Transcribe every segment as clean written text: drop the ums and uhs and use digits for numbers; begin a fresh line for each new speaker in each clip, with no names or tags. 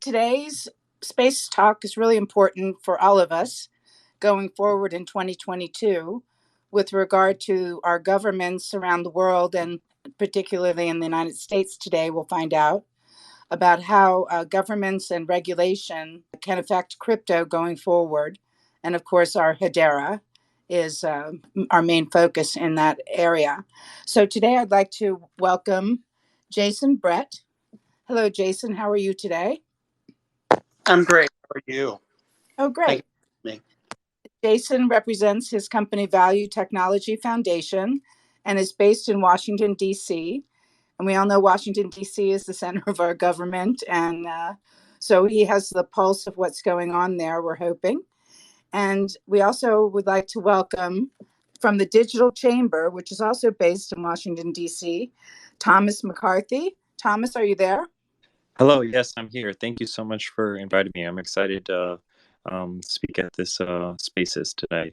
Today's space talk is really important for all of us going forward in 2022 with regard to our governments around the world, and particularly in the United States today. We'll find out about how governments and regulation can affect crypto going forward. And of course, our Hedera is our main focus in that area. So today I'd like to welcome Jason Brett. Hello, Jason. How are you today?
I'm great. How are you?
Oh, great.
Thank you.
Jason represents his company Value Technology Foundation and is based in Washington, D.C. And we all know Washington, D.C. is the center of our government. And so he has the pulse of what's going on there, we're hoping. And we also would like to welcome from the Digital Chamber, which is also based in Washington, D.C., Thomas McCarthy. Thomas, are you there?
Hello, yes, I'm here. Thank you so much for inviting me. I'm excited to speak at this Spaces today.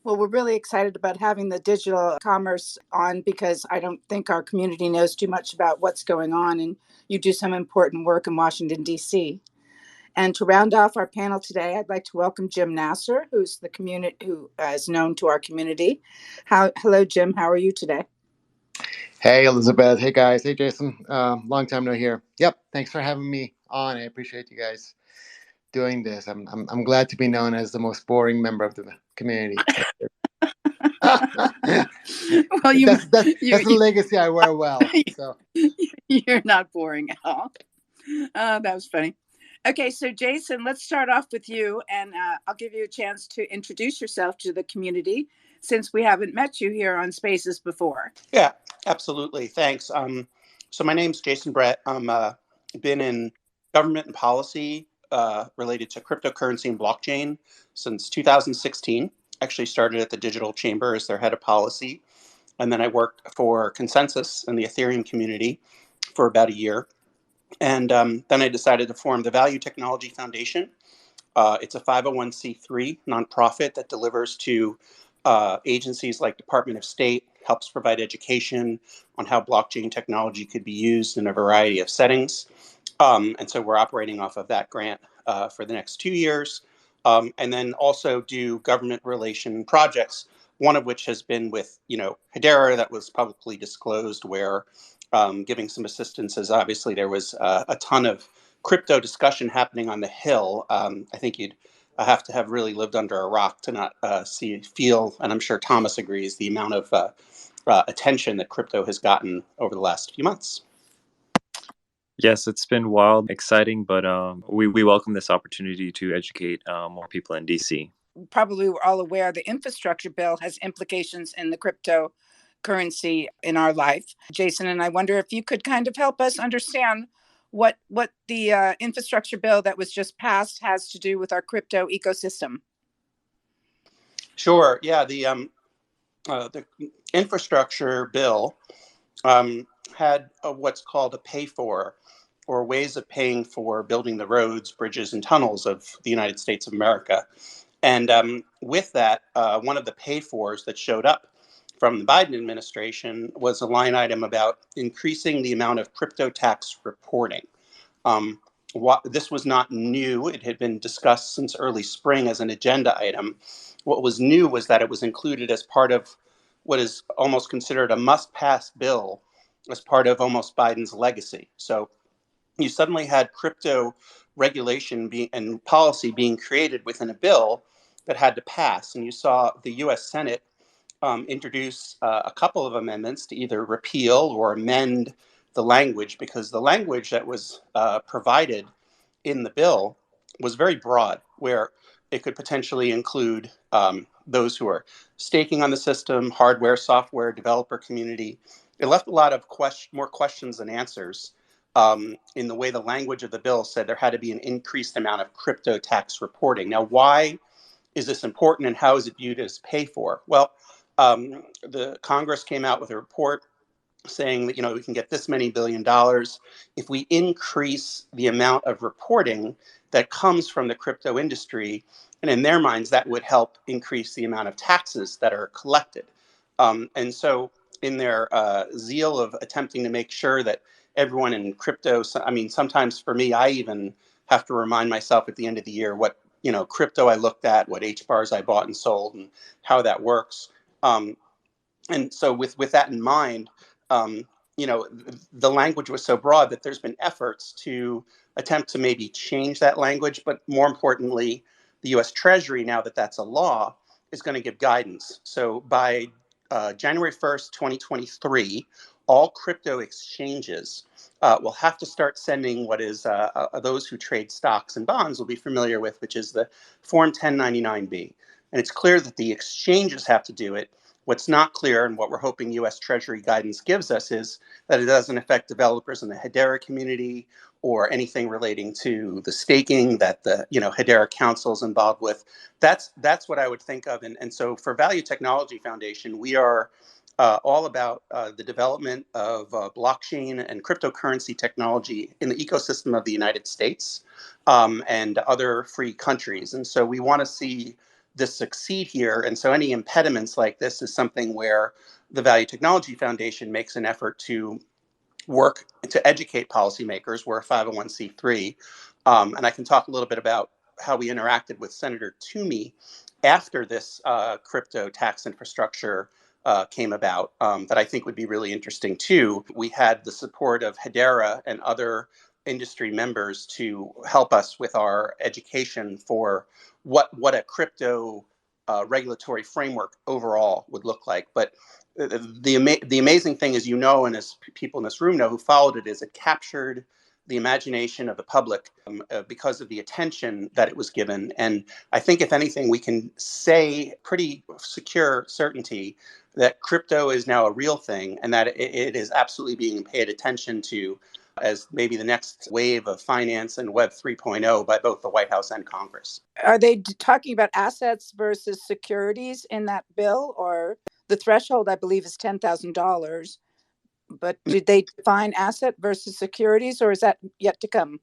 Well, we're really excited about having the digital commerce on because I don't think our community knows too much about what's going on, and you do some important work in Washington, D.C. And to round off our panel today, I'd like to welcome Jim Nasser, who's the community who is known to our community. Hello, Jim. How are you today?
Hey, Elizabeth. Hey, guys. Hey, Jason. Long time no hear. Yep. Thanks for having me on. I appreciate you guys doing this. I'm glad to be known as the most boring member of the community.
Well,
that's the legacy I wear well. So
you're not boring at all. That was funny. Okay, so Jason, let's start off with you, and I'll give you a chance to introduce yourself to the community since we haven't met you here on Spaces before.
Yeah, absolutely. Thanks. So my name's Jason Brett. I'm been in government and policy related to cryptocurrency and blockchain since 2016. Actually started at the Digital Chamber as their head of policy. And then I worked for Consensus and the Ethereum community for about a year. And then I decided to form the Value Technology Foundation. It's a 501c3 nonprofit that delivers to agencies like Department of State, helps provide education on how blockchain technology could be used in a variety of settings. And so we're operating off of that grant for the next 2 years. And then also do government relation projects, one of which has been with, Hedera that was publicly disclosed, where giving some assistance, as obviously there was a ton of crypto discussion happening on the Hill. I think you'd have to have really lived under a rock to not feel, and I'm sure Thomas agrees, the amount of attention that crypto has gotten over the last few months.
Yes, it's been wild, exciting, but we welcome this opportunity to educate more people in DC.
Probably we're all aware the infrastructure bill has implications in the cryptocurrency in our life. Jason, and I wonder if you could kind of help us understand what the infrastructure bill that was just passed has to do with our crypto ecosystem.
Sure. Yeah, the infrastructure bill had what's called a pay for, or ways of paying for building the roads, bridges, and tunnels of the United States of America. And with that, one of the pay-fors that showed up from the Biden administration was a line item about increasing the amount of crypto tax reporting. This was not new. It had been discussed since early spring as an agenda item. What was new was that it was included as part of what is almost considered a must-pass bill as part of almost Biden's legacy. So you suddenly had crypto regulation and policy being created within a bill that had to pass. And you saw the U.S. Senate introduce a couple of amendments to either repeal or amend the language, because the language that was provided in the bill was very broad, where it could potentially include those who are staking on the system, hardware, software, developer community. It left a lot of more questions than answers. In the way the language of the bill said there had to be an increased amount of crypto tax reporting. Now, why is this important, and how is it viewed as pay for? Well, the Congress came out with a report saying that, we can get this many $1 billion if we increase the amount of reporting that comes from the crypto industry. And in their minds, that would help increase the amount of taxes that are collected. And so in their zeal of attempting to make sure that everyone in crypto, sometimes for me, I even have to remind myself at the end of the year what, crypto I looked at, what HBARs I bought and sold, and how that works. Um, and so with that in mind, um, the language was so broad that there's been efforts to attempt to maybe change that language, but more importantly, the U.S. Treasury, now that that's a law, is going to give guidance. So by January 1st, 2023, all crypto exchanges will have to start sending what is those who trade stocks and bonds will be familiar with, which is the Form 1099-B. And it's clear that the exchanges have to do it. What's not clear, and what we're hoping U.S. Treasury guidance gives us, is that it doesn't affect developers in the Hedera community or anything relating to the staking that the Hedera Council is involved with. That's what I would think of. And so for Value Technology Foundation, we are all about the development of blockchain and cryptocurrency technology in the ecosystem of the United States and other free countries. And so we want to see this succeed here. And so any impediments like this is something where the Value Technology Foundation makes an effort to work to educate policymakers. We're a 501c3. And I can talk a little bit about how we interacted with Senator Toomey after this crypto tax infrastructure came about, that I think would be really interesting too. We had the support of Hedera and other industry members to help us with our education for what a crypto regulatory framework overall would look like. But the amazing thing is, and as people in this room know who followed it, is it captured the imagination of the public because of the attention that it was given. And I think, if anything, we can say pretty secure certainty that crypto is now a real thing, and that it is absolutely being paid attention to as maybe the next wave of finance and Web 3.0 by both the White House and Congress.
Are they talking about assets versus securities in that bill? Or the threshold, I believe, is $10,000. But did they define asset versus securities, or is that yet to come?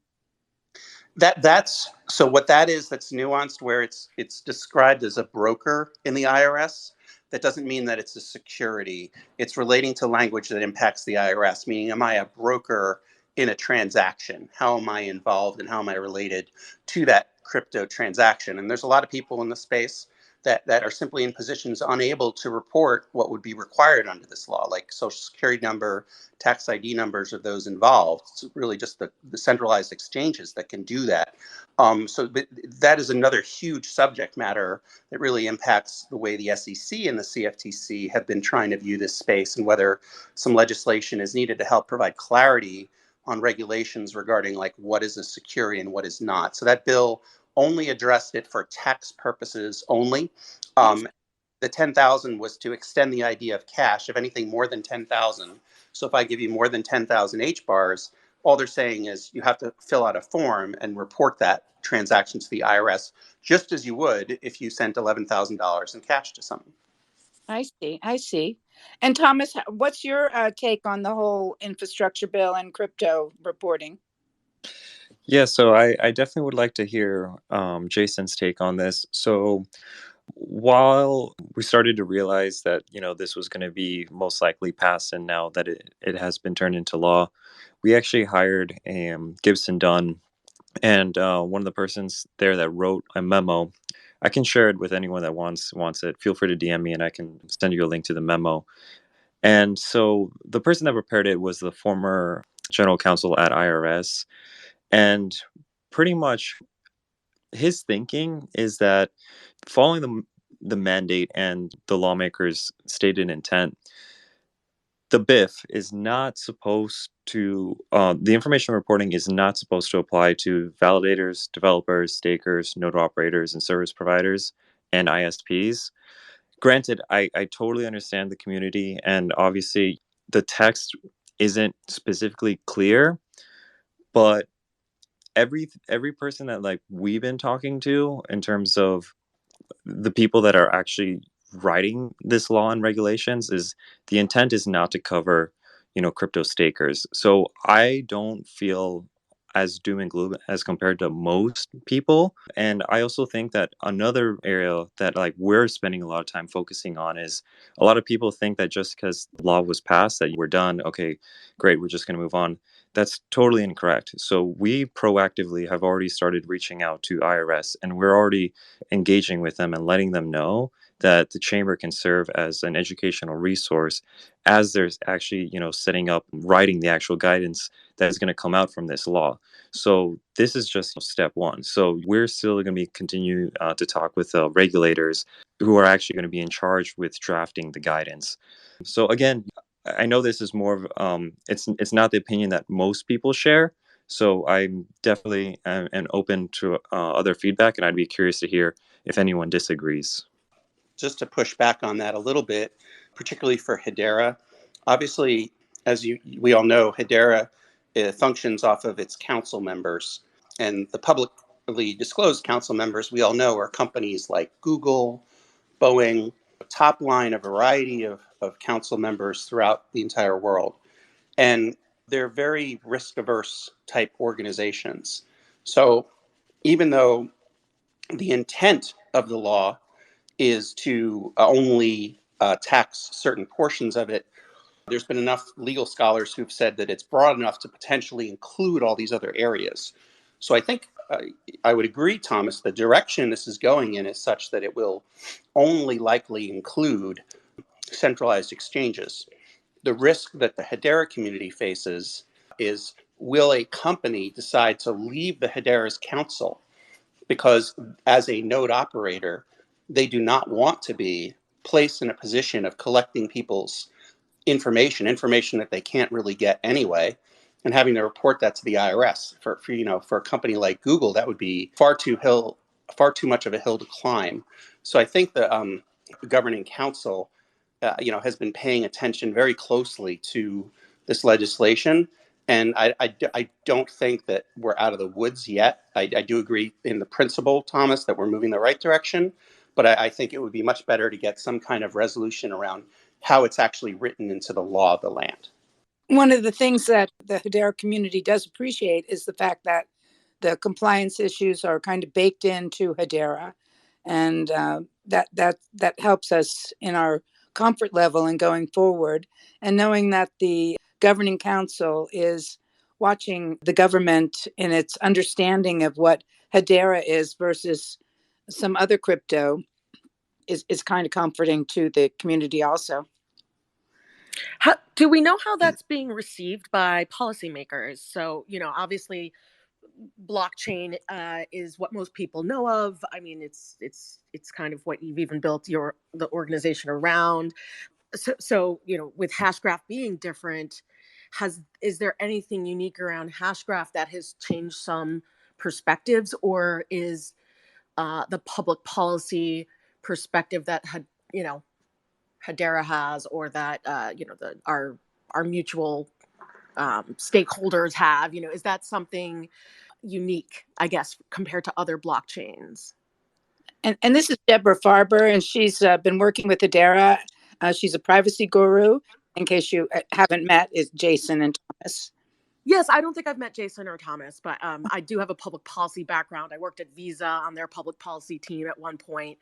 That's so what that is. That's nuanced, where it's described as a broker in the IRS. That doesn't mean that it's a security. It's relating to language that impacts the IRS, meaning, am I a broker in a transaction? How am I involved and how am I related to that crypto transaction? And there's a lot of people in the space that are simply in positions unable to report what would be required under this law, like social security number, tax ID numbers of those involved. It's really just the centralized exchanges that can do that. So that is another huge subject matter that really impacts the way the SEC and the CFTC have been trying to view this space, and whether some legislation is needed to help provide clarity on regulations regarding like what is a security and what is not. So that bill only addressed it for tax purposes only. The 10,000 was to extend the idea of cash, if anything more than 10,000. So if I give you more than 10,000 HBARs, all they're saying is you have to fill out a form and report that transaction to the IRS, just as you would if you sent $11,000 in cash to someone.
I see. And Thomas, what's your take on the whole infrastructure bill and crypto reporting?
Yeah, so I definitely would like to hear Jason's take on this. So while we started to realize that, this was going to be most likely passed, and now that it has been turned into law, we actually hired Gibson Dunn, and one of the persons there that wrote a memo. I can share it with anyone that wants it. Feel free to DM me and I can send you a link to the memo. And so the person that prepared it was the former general counsel at IRS. And pretty much his thinking is that, following the mandate and the lawmakers' stated intent, the BIF is not supposed to, the information reporting is not supposed to apply to validators, developers, stakers, node operators, and service providers, and ISPs. Granted, I totally understand the community, and obviously the text isn't specifically clear, but every person that like we've been talking to, in terms of the people that are actually writing this law and regulations, is the intent is not to cover, crypto stakers. So I don't feel as doom and gloom as compared to most people. And I also think that another area that like we're spending a lot of time focusing on is, a lot of people think that just because the law was passed that we're done, okay, great, we're just going to move on. That's totally incorrect. So we proactively have already started reaching out to IRS, and we're already engaging with them and letting them know that the chamber can serve as an educational resource as there's actually, setting up, writing the actual guidance that is going to come out from this law. So this is just step one. So we're still going to be continue to talk with regulators who are actually going to be in charge with drafting the guidance. So again, I know this is more of it's not the opinion that most people share. So I'm definitely and open to other feedback, and I'd be curious to hear if anyone disagrees.
Just to push back on that a little bit, particularly for Hedera, obviously, as we all know, Hedera functions off of its council members, and the publicly disclosed council members we all know are companies like Google, Boeing, top line a variety of council members throughout the entire world. And they're very risk averse type organizations. So even though the intent of the law is to only tax certain portions of it, there's been enough legal scholars who've said that it's broad enough to potentially include all these other areas. So I think I would agree, Thomas, the direction this is going in is such that it will only likely include centralized exchanges. The risk that the Hedera community faces is, will a company decide to leave the Hedera's council because as a node operator, they do not want to be placed in a position of collecting people's information that they can't really get anyway, and having to report that to the IRS. For a company like Google, that would be far too much of a hill to climb. So I think the governing council, has been paying attention very closely to this legislation. And I don't think that we're out of the woods yet. I do agree in the principle, Thomas, that we're moving the right direction. But I think it would be much better to get some kind of resolution around how it's actually written into the law of the land.
One of the things that the Hedera community does appreciate is the fact that the compliance issues are kind of baked into Hedera, and that helps us in our comfort level in going forward, and knowing that the governing council is watching the government in its understanding of what Hedera is versus some other crypto is kind of comforting to the community also.
Do we know how that's being received by policymakers? So, obviously, blockchain is what most people know of. I mean, it's kind of what you've even built the organization around. So with Hashgraph being different, is there anything unique around Hashgraph that has changed some perspectives, or is the public policy perspective that Hedera has, or that our mutual stakeholders have, is that something unique, I guess, compared to other blockchains?
And this is Deborah Farber, and she's been working with Hedera. She's a privacy guru. In case you haven't met, is Jason and Thomas.
Yes, I don't think I've met Jason or Thomas, but I do have a public policy background. I worked at Visa on their public policy team at one point.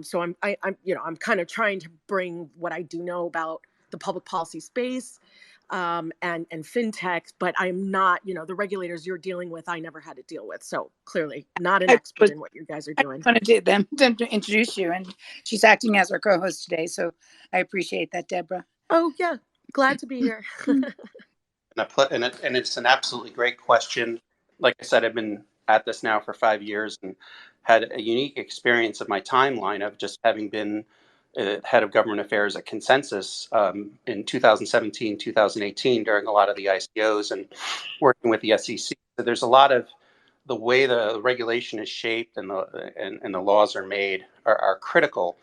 So I'm kind of trying to bring what I do know about the public policy space and fintech, but I'm not, the regulators you're dealing with, I never had to deal with. So clearly not an expert in what you guys are doing.
I wanted them to introduce you, and she's acting as our co-host today. So I appreciate that, Deborah.
Oh yeah, glad to be here.
And it's an absolutely great question. Like I said, I've been at this now for 5 years and had a unique experience of my timeline of just having been head of government affairs at Consensus in 2017, 2018 during a lot of the ICOs and working with the SEC. So there's a lot of the way the regulation is shaped and the laws are made are critical.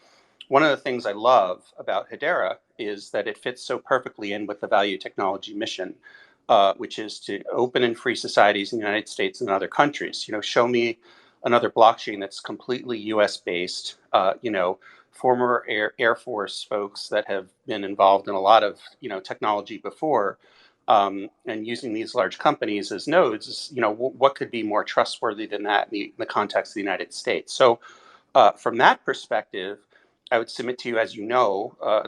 One of the things I love about Hedera is that it fits so perfectly in with the value technology mission, which is to open and free societies in the United States and other countries. Show me another blockchain that's completely U.S. based. Former Air Force folks that have been involved in a lot of technology before, and using these large companies as nodes. Is, what could be more trustworthy than that in the context of the United States? So, from that perspective, I would submit to you, as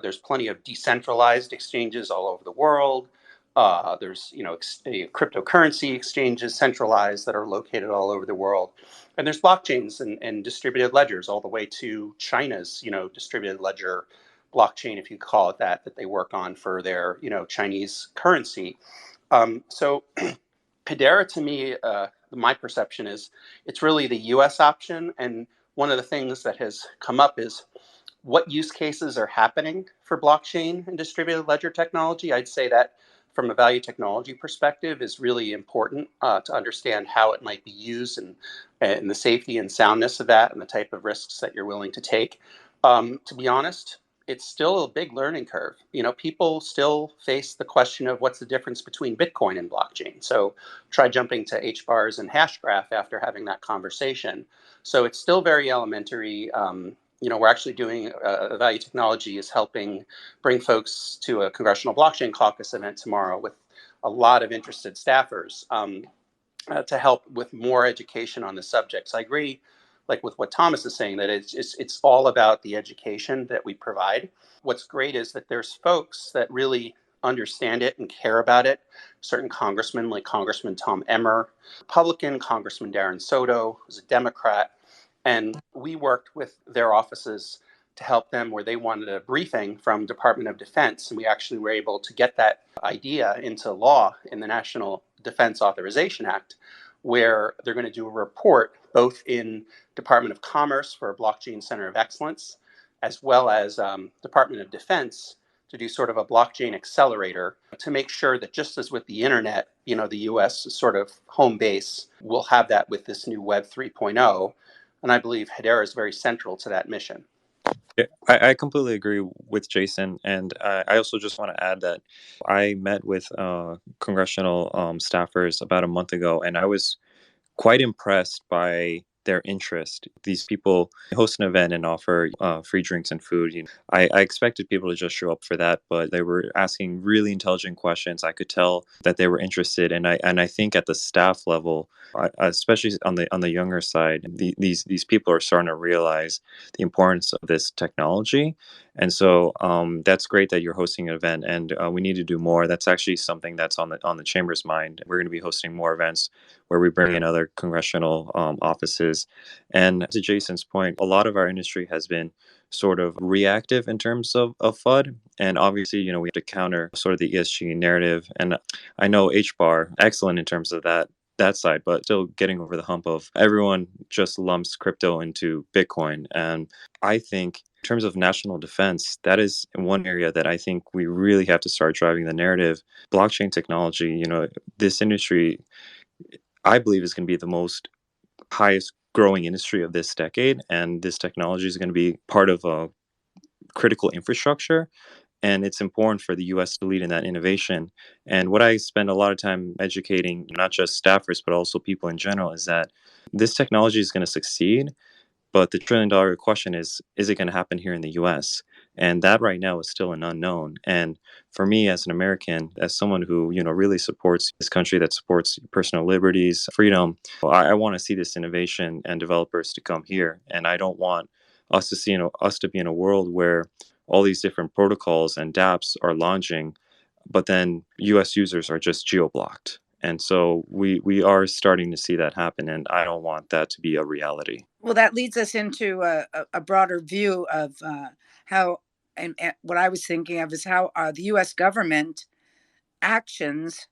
there's plenty of decentralized exchanges all over the world. There's cryptocurrency exchanges centralized that are located all over the world, and there's blockchains and distributed ledgers all the way to China's distributed ledger blockchain, if you call it that they work on for their Chinese currency. So Hedera, to me, my perception is it's really the U.S. option, and one of the things that has come up is what use cases are happening for blockchain and distributed ledger technology. I'd say that from a value technology perspective is really important to understand how it might be used and the safety and soundness of that and the type of risks that you're willing to take. To be honest, it's still a big learning curve. People still face the question of what's the difference between Bitcoin and blockchain. So try jumping to HBARs and Hashgraph after having that conversation. So it's still very elementary. We're actually doing Value Technology is helping bring folks to a Congressional Blockchain Caucus event tomorrow with a lot of interested staffers to help with more education on the subject. So I agree, like with what Thomas is saying, that it's all about the education that we provide. What's great is that there's folks that really understand it and care about it. Certain congressmen, like Congressman Tom Emmer, Republican, Congressman Darren Soto, who's a Democrat, and we worked with their offices to help them where they wanted a briefing from Department of Defense. And we actually were able to get that idea into law in the National Defense Authorization Act, where they're going to do a report both in Department of Commerce for a Blockchain Center of Excellence, as well as Department of Defense to do sort of a blockchain accelerator to make sure that just as with the internet, the US sort of home base, we'll have that with this new Web 3.0. And I believe Hedera is very central to that mission.
Yeah, I completely agree with Jason. And I also just want to add that I met with congressional staffers about a month ago, and I was quite impressed by their interest. These people host an event and offer free drinks and food. I expected people to just show up for that, but they were asking really intelligent questions. I could tell that they were interested, and I think at the staff level, especially on the younger side, these people are starting to realize the importance of this technology. And so that's great that you're hosting an event, and we need to do more. That's actually something that's on the chamber's mind. We're going to be hosting more events where we bring in other congressional offices. And to Jason's point, a lot of our industry has been sort of reactive in terms of FUD. And obviously, we have to counter sort of the ESG narrative. And I know HBAR, excellent in terms of that side, but still getting over the hump of everyone just lumps crypto into Bitcoin. And I think in terms of national defense, that is one area that I think we really have to start driving the narrative. Blockchain technology, this industry, I believe, is going to be the most highest growing industry of this decade. And this technology is going to be part of a critical infrastructure. And it's important for the US to lead in that innovation. And what I spend a lot of time educating, not just staffers, but also people in general, is that this technology is going to succeed. But the $1 trillion question is it going to happen here in the US? And that right now is still an unknown. And for me, as an American, as someone who, really supports this country, that supports personal liberties, freedom, I want to see this innovation and developers to come here. And I don't want us to be in a world where all these different protocols and dApps are launching, but then US users are just geo-blocked. And so we are starting to see that happen, and I don't want that to be a reality.
Well, that leads us into a broader view of how, and what I was thinking of is how the U.S. government actions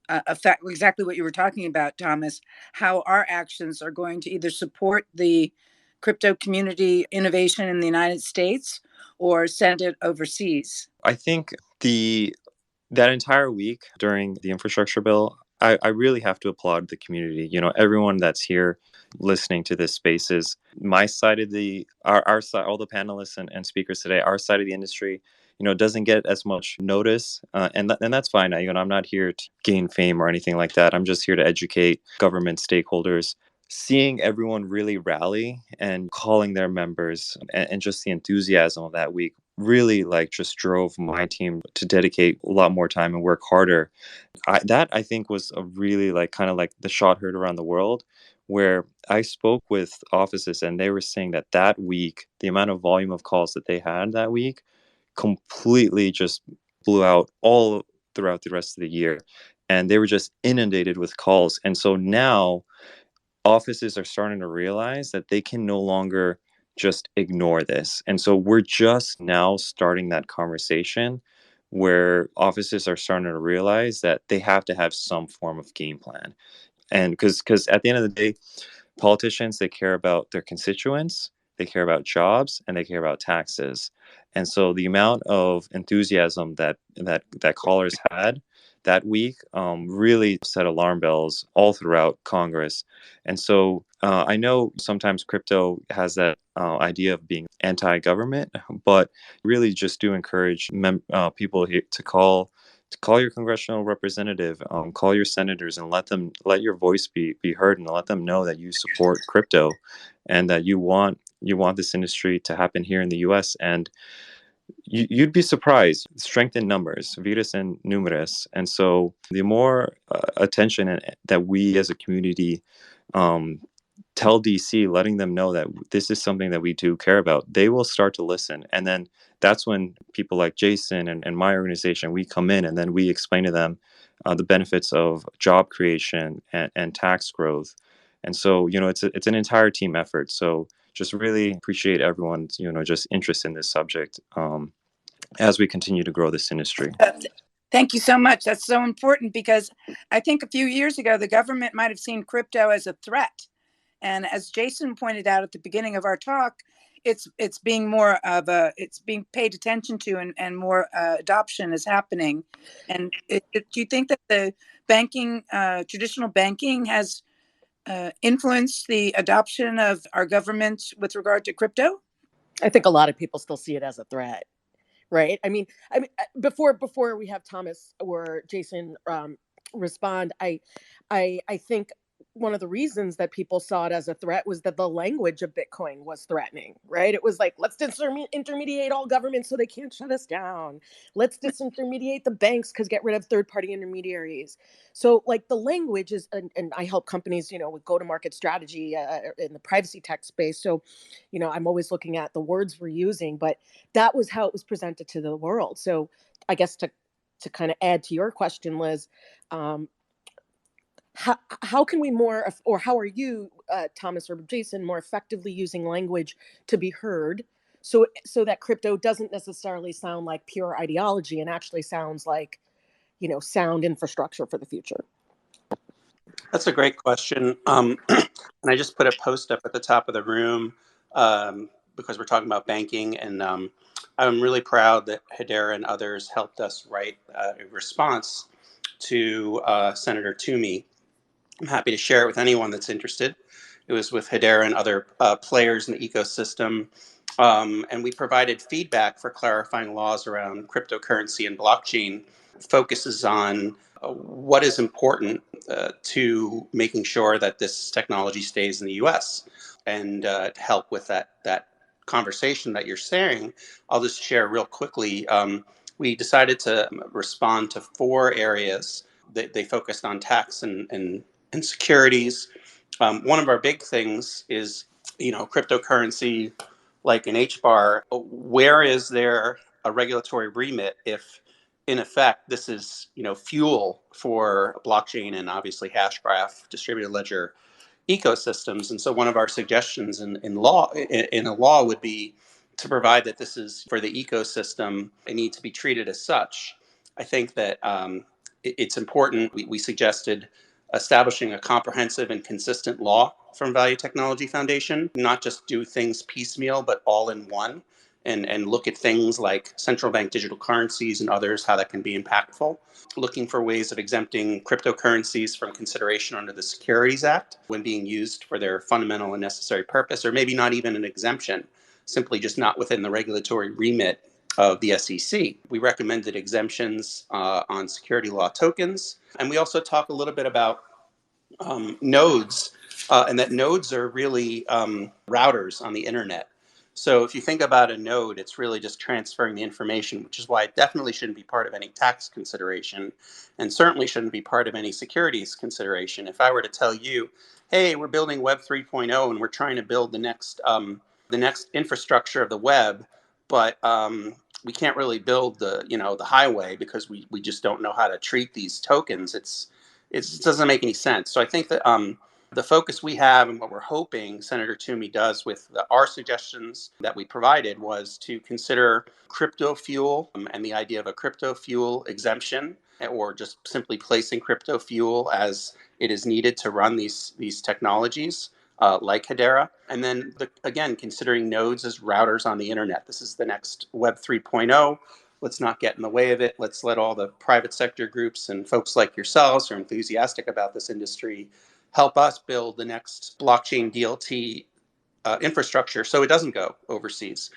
affect exactly what you were talking about, Thomas, how our actions are going to either support the crypto community innovation in the United States or send it overseas.
I think that entire week during the infrastructure bill, I really have to applaud the community. Everyone that's here listening to this space is my side of our side, all the panelists and speakers today, our side of the industry, doesn't get as much notice. And that's fine. I'm not here to gain fame or anything like that. I'm just here to educate government stakeholders. Seeing everyone really rally and calling their members and just the enthusiasm of that week really just drove my team to dedicate a lot more time and work harder. I think was a really kind of the shot heard around the world, where I spoke with offices and they were saying that week, the amount of volume of calls that they had that week completely just blew out all throughout the rest of the year. And they were just inundated with calls. And so now offices are starting to realize that they can no longer just ignore this. And so we're just now starting that conversation where offices are starting to realize that they have to have some form of game plan. And because at the end of the day, politicians, they care about their constituents, they care about jobs, and they care about taxes. And so the amount of enthusiasm that callers had that week really set alarm bells all throughout Congress. And so I know sometimes crypto has that idea of being anti-government, but really just do encourage people to call your congressional representative, call your senators, and let your voice be heard, and let them know that you support crypto, and that you want this industry to happen here in the U.S. And you'd be surprised. Strength in numbers, vidas in numeris, and so the more attention that we as a community um, tell DC, letting them know that this is something that we do care about, they will start to listen. And then that's when people like Jason and my organization, we come in and then we explain to them the benefits of job creation and tax growth. And so, it's an entire team effort. So just really appreciate everyone's, just interest in this subject as we continue to grow this industry.
Thank you so much. That's so important, because I think a few years ago, the government might have seen crypto as a threat. And as Jason pointed out at the beginning of our talk, it's being it's being paid attention to, and more adoption is happening. And do you think that the traditional banking has influenced the adoption of our government with regard to crypto?
I think a lot of people still see it as a threat, right? I mean, before we have Thomas or Jason respond, I think one of the reasons that people saw it as a threat was that the language of Bitcoin was threatening, right? It was like, let's disintermediate all governments so they can't shut us down. Let's disintermediate the banks because get rid of third-party intermediaries. So like the language is, and I help companies, with go-to-market strategy in the privacy tech space. So, I'm always looking at the words we're using, but that was how it was presented to the world. So I guess to kind of add to your question, Liz, how can we or how are you, Thomas or Jason, more effectively using language to be heard, so that crypto doesn't necessarily sound like pure ideology and actually sounds like, sound infrastructure for the future?
That's a great question. And I just put a post up at the top of the room because we're talking about banking. And I'm really proud that Hedera and others helped us write a response to Senator Toomey. I'm happy to share it with anyone that's interested. It was with Hedera and other players in the ecosystem. And we provided feedback for clarifying laws around cryptocurrency and blockchain. Focuses on what is important to making sure that this technology stays in the US. And to help with that conversation that you're sharing, I'll just share real quickly. We decided to respond to 4 areas. They focused on tax and securities. One of our big things is, cryptocurrency, like an HBAR. Where is there a regulatory remit if, in effect, this is fuel for blockchain and obviously Hashgraph, distributed ledger ecosystems? And so one of our suggestions in a law would be to provide that this is for the ecosystem and need to be treated as such. I think that it's important. We suggested establishing a comprehensive and consistent law from Value Technology Foundation, not just do things piecemeal, but all in one, and look at things like central bank digital currencies and others, how that can be impactful. Looking for ways of exempting cryptocurrencies from consideration under the Securities Act when being used for their fundamental and necessary purpose, or maybe not even an exemption, simply just not within the regulatory remit of the SEC. We recommended exemptions on security law tokens. And we also talk a little bit about nodes, and that nodes are really routers on the internet. So if you think about a node, it's really just transferring the information, which is why it definitely shouldn't be part of any tax consideration, and certainly shouldn't be part of any securities consideration. If I were to tell you, hey, we're building Web 3.0 and we're trying to build the next infrastructure of the web, but we can't really build the highway because we just don't know how to treat these tokens. It doesn't make any sense. So I think that the focus we have and what we're hoping Senator Toomey does with our suggestions that we provided was to consider crypto fuel and the idea of a crypto fuel exemption, or just simply placing crypto fuel as it is needed to run these technologies like Hedera. And then, again, considering nodes as routers on the internet. This is the next Web 3.0. Let's not get in the way of it. Let's let all the private sector groups and folks like yourselves who are enthusiastic about this industry help us build the next blockchain DLT infrastructure so it doesn't go overseas.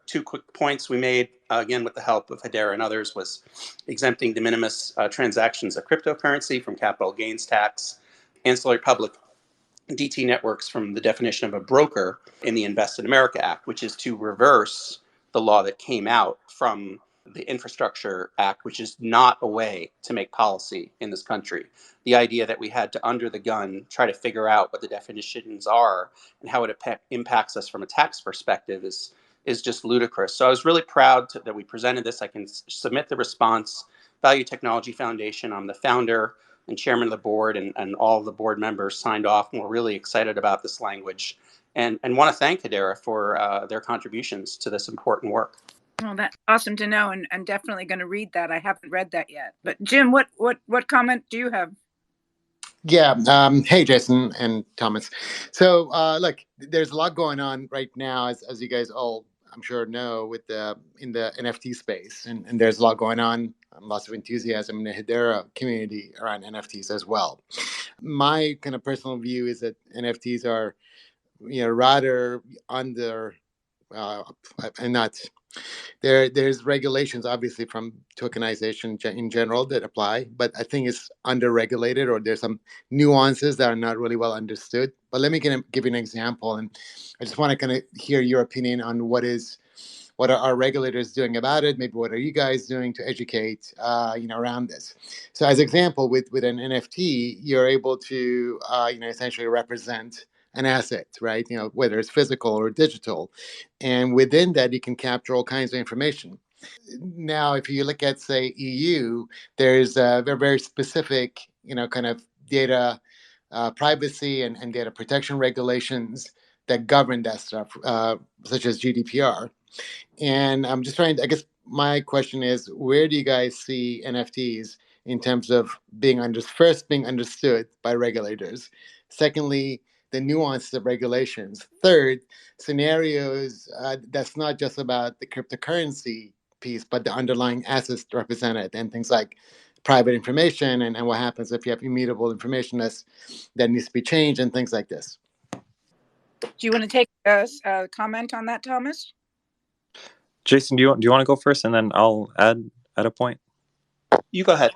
Two quick points we made, again, with the help of Hedera and others, was exempting de minimis transactions of cryptocurrency from capital gains tax, ancillary public DT networks from the definition of a broker in the Invest in America Act, which is to reverse the law that came out from the Infrastructure Act, which is not a way to make policy in this country. The idea that we had to, under the gun, try to figure out what the definitions are and how it impacts us from a tax perspective is just ludicrous. So I was really proud that we presented this. I can submit the response. Value Technology Foundation, I'm the founder and chairman of the board, and all the board members signed off, and we're really excited about this language and want to thank Hedera for their contributions to this important work.
Well, that's awesome to know, and definitely going to read that. I haven't read that yet. But Jim, what comment do you have?
Yeah. Hey, Jason and Thomas. So, look, there's a lot going on right now, as you guys all, I'm sure, know, in the NFT space, and there's a lot going on. Lots of enthusiasm in the Hedera community around NFTs as well. My kind of personal view is that NFTs are, rather under, and not. There's regulations, obviously, from tokenization in general that apply, but I think it's under-regulated, or there's some nuances that are not really well understood. But let me give you an example, and I just want to kind of hear your opinion on what are our regulators doing about it? Maybe what are you guys doing to educate, around this? So, as example, with an NFT, you're able to, essentially represent an asset, right? Whether it's physical or digital, and within that, you can capture all kinds of information. Now, if you look at, say, EU, there's very, very specific, kind of data privacy and data protection regulations that govern that stuff, such as GDPR. And I'm just trying to, I guess my question is, where do you guys see NFTs in terms of being understood by regulators? Secondly, the nuances of regulations. Third, scenarios that's not just about the cryptocurrency piece, but the underlying assets represented, and things like private information and what happens if you have immutable information that needs to be changed, and things like this.
Do you want to take a comment on that, Thomas?
Jason, do you want to go first, and then I'll add a point?
You go ahead.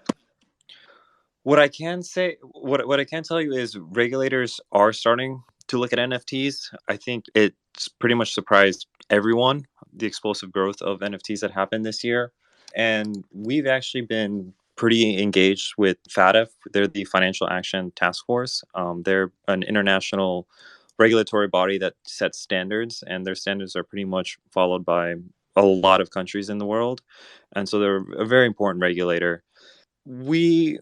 What I can say, what I can tell you is regulators are starting to look at NFTs. I think it's pretty much surprised everyone, the explosive growth of NFTs that happened this year. And we've actually been pretty engaged with FATF. They're the Financial Action Task Force. They're an international regulatory body that sets standards, and their standards are pretty much followed by a lot of countries in the world. And so they're a very important regulator. We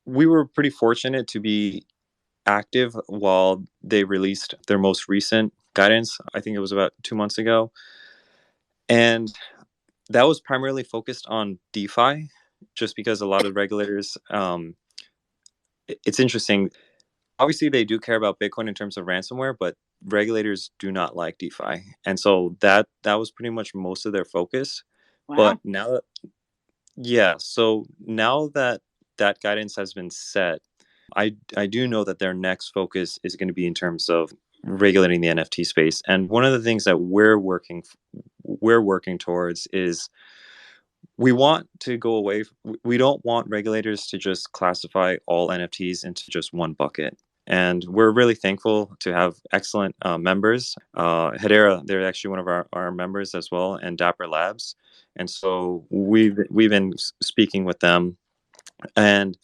were pretty fortunate to be active while they released their most recent guidance. I think it was about 2 months ago. And that was primarily focused on DeFi, just because a lot of regulators, it's interesting. Obviously, they do care about Bitcoin in terms of ransomware, but regulators do not like DeFi. And so that was pretty much most of their focus.
Wow.
But now that guidance has been set, I do know that their next focus is going to be in terms of regulating the NFT space. And one of the things that we're working towards is we want to go away. We don't want regulators to just classify all NFTs into just one bucket. And we're really thankful to have excellent members. Hedera, they're actually one of our members as well, and Dapper Labs. And so we've been speaking with them, and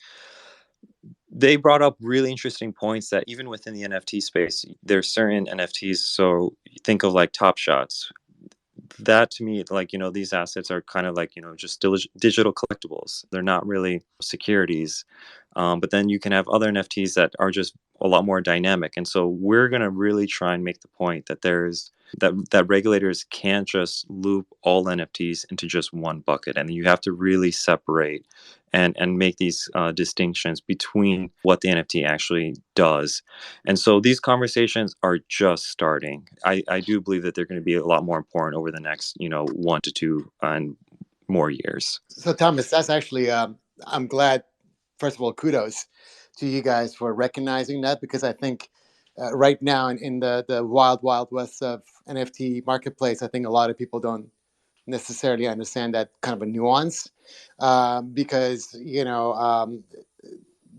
they brought up really interesting points that even within the NFT space, there's certain NFTs. So you think of like Top Shots. that to me, like, these assets are kind of like, just digital collectibles. They're not really securities. But then you can have other NFTs that are just a lot more dynamic. And so we're going to really try and make the point that that regulators can't just loop all NFTs into just one bucket. And you have to really separate and make these distinctions between what the NFT actually does. And so these conversations are just starting. I do believe that they're going to be a lot more important over the next, 1 to 2 and more years.
So Thomas, that's actually, I'm glad, first of all, kudos to you guys for recognizing that, because I think right now in the wild, wild west of NFT marketplace, I think a lot of people don't necessarily understand that kind of a nuance, because,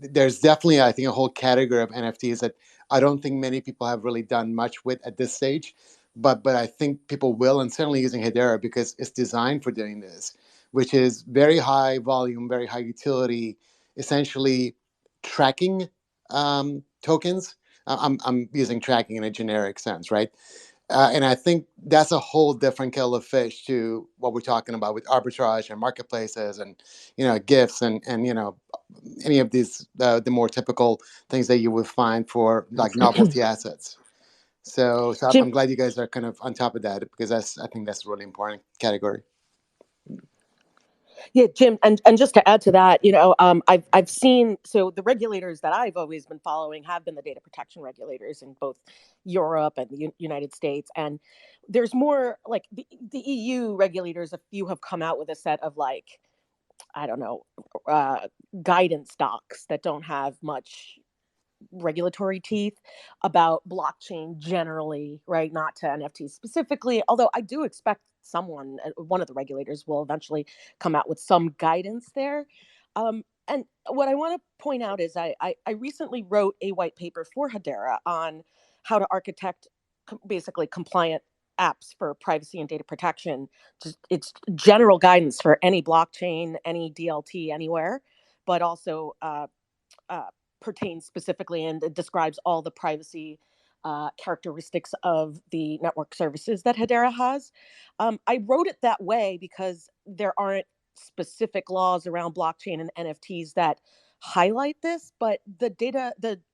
there's definitely, I think, a whole category of NFTs that I don't think many people have really done much with at this stage, but I think people will, and certainly using Hedera because it's designed for doing this, which is very high volume, very high utility, essentially tracking tokens. I'm using tracking in a generic sense, right? And I think that's a whole different kettle of fish to what we're talking about with arbitrage and marketplaces and gifts and any of these the more typical things that you would find for like novelty assets. So
Jim,
I'm glad you guys are kind of on top of that, because I think that's a really important category.
yeah, Jim, and just to add to that, I've seen, so the regulators that I've always been following have been the data protection regulators in both Europe and the United States, and there's more like the EU regulators. A few have come out with a set of like, I don't know, guidance docs that don't have much regulatory teeth about blockchain generally, right? Not to NFTs specifically, although I do expect one of the regulators will eventually come out with some guidance there. And what I want to point out is I recently wrote a white paper for Hedera on how to architect basically compliant apps for privacy and data protection. Just it's general guidance for any blockchain, any DLT, anywhere, but also uh, pertains specifically and it describes all the privacy characteristics of the network services that Hedera has. I wrote it that way because there aren't specific laws around blockchain and NFTs that highlight this, but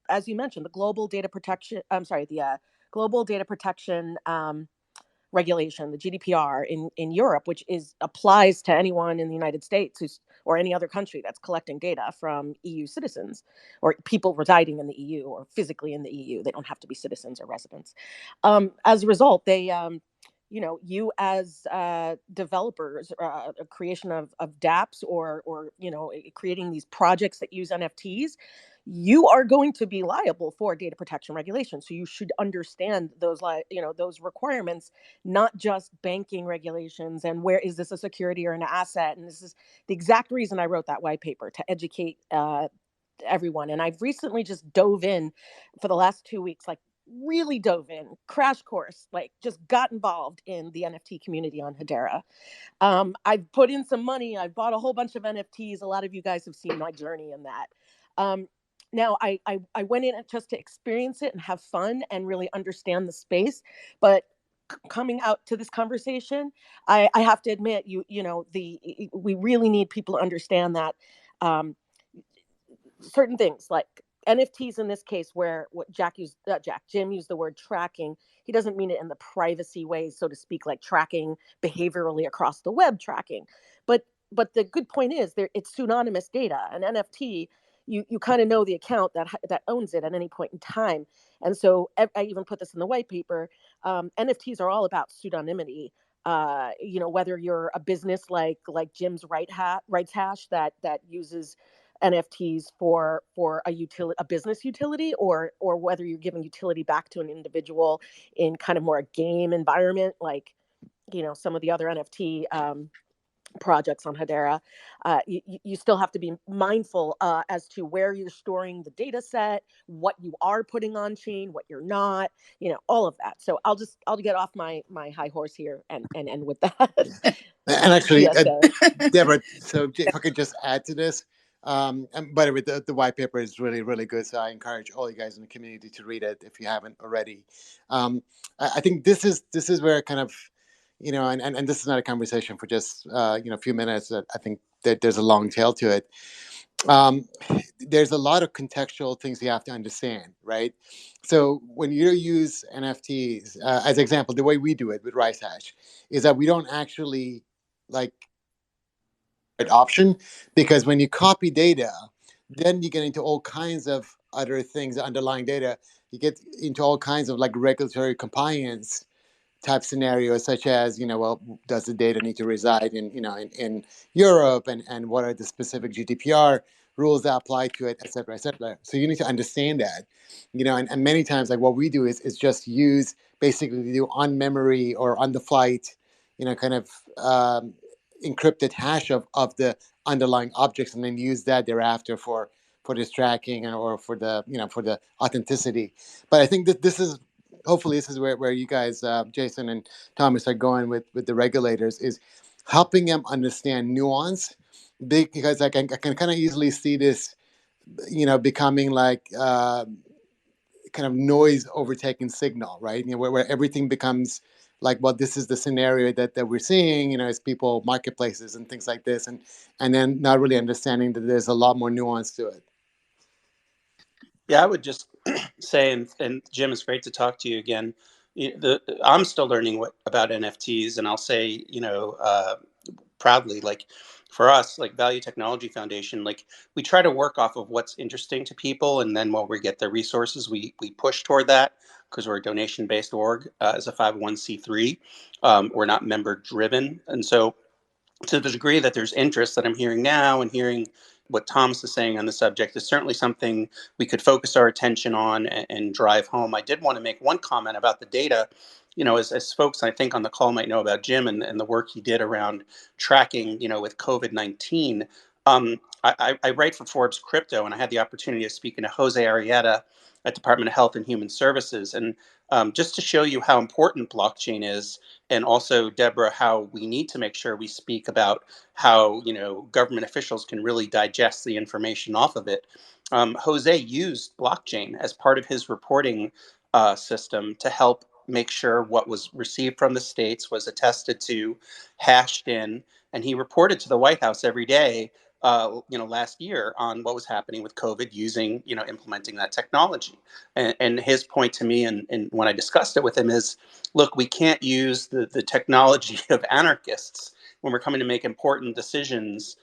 as you mentioned, the global data protection, global data protection regulation, the GDPR in Europe, which applies to anyone in the United States or any other country that's collecting data from EU citizens or people residing in the EU or physically in the EU. They don't have to be citizens or residents. As a result, they you as developers, a creation of dApps or creating these projects that use NFTs, you are going to be liable for data protection regulations. So you should understand those requirements, not just banking regulations and where is this a security or an asset. And this is the exact reason I wrote that white paper, to educate everyone. And I've recently just dove in for the last 2 weeks, like really dove in, crash course, like just got involved in the NFT community on Hedera. I've put in some money. I've bought a whole bunch of NFTs. A lot of you guys have seen my journey in that. Now I went in just to experience it and have fun and really understand the space. But coming out to this conversation, I have to admit, we really need people to understand that certain things like NFTs in this case, where what Jim used the word tracking. He doesn't mean it in the privacy way, so to speak, like tracking behaviorally across the web tracking. But the good point is it's pseudonymous data. An NFT, you kind of know the account that owns it at any point in time. And so I even put this in the white paper. NFTs are all about pseudonymity. Whether you're a business like Jim's rights hash that uses NFTs for a business utility, or whether you're giving utility back to an individual in kind of more a game environment, like some of the other NFT projects on Hedera. You still have to be mindful as to where you're storing the data set, what you are putting on chain, what you're not, all of that. So I'll get off my high horse here and end with that.
And actually,
Yes,
Deborah, so if I could just add to this, and by the way, the white paper is really, really good. So I encourage all you guys in the community to read it if you haven't already. I think this is where kind of, and this is not a conversation for just a few minutes. I think that there's a long tail to it. There's a lot of contextual things you have to understand, right? So when you use NFTs as example, the way we do it with RiceHash is that we don't actually like option, because when you copy data, then you get into all kinds of other things, underlying data. You get into all kinds of like regulatory compliance type scenarios, such as, well, does the data need to reside in Europe, and what are the specific GDPR rules that apply to it, et cetera, et cetera. So you need to understand that, and many times, like what we do is just use basically do on memory or on the flight, kind of encrypted hash of the underlying objects, and then use that thereafter for this tracking or for the for the authenticity. But I think that hopefully this is where you guys, Jason and Thomas, are going with the regulators, is helping them understand nuance, because I can kind of easily see this, becoming like kind of noise overtaking signal, right? Where everything becomes like, well, this is the scenario that we're seeing, as people, marketplaces and things like this, and then not really understanding that there's a lot more nuance to it.
Yeah, I would just say, and Jim, it's great to talk to you again. I'm still learning about NFTs, and I'll say, proudly, like for us, like Value Technology Foundation, like we try to work off of what's interesting to people, and then when we get the resources, we push toward that, because we're a donation-based org as a 501c3. We're not member-driven, and so to the degree that there's interest that I'm hearing now, and hearing what Thomas is saying on the subject, is certainly something we could focus our attention on and drive home. I did want to make one comment about the data. As folks I think on the call might know about Jim and the work he did around tracking, with COVID-19. I write for Forbes Crypto, and I had the opportunity of speaking to Jose Arrieta at Department of Health and Human Services. And just to show you how important blockchain is, and also, Deborah, how we need to make sure we speak about how government officials can really digest the information off of it. Jose used blockchain as part of his reporting system to help make sure what was received from the states was attested to, hashed in, and he reported to the White House every day. Last year on what was happening with COVID, using implementing that technology. And his point to me, and when I discussed it with him, is, look, we can't use the technology of anarchists when we're coming to make important decisions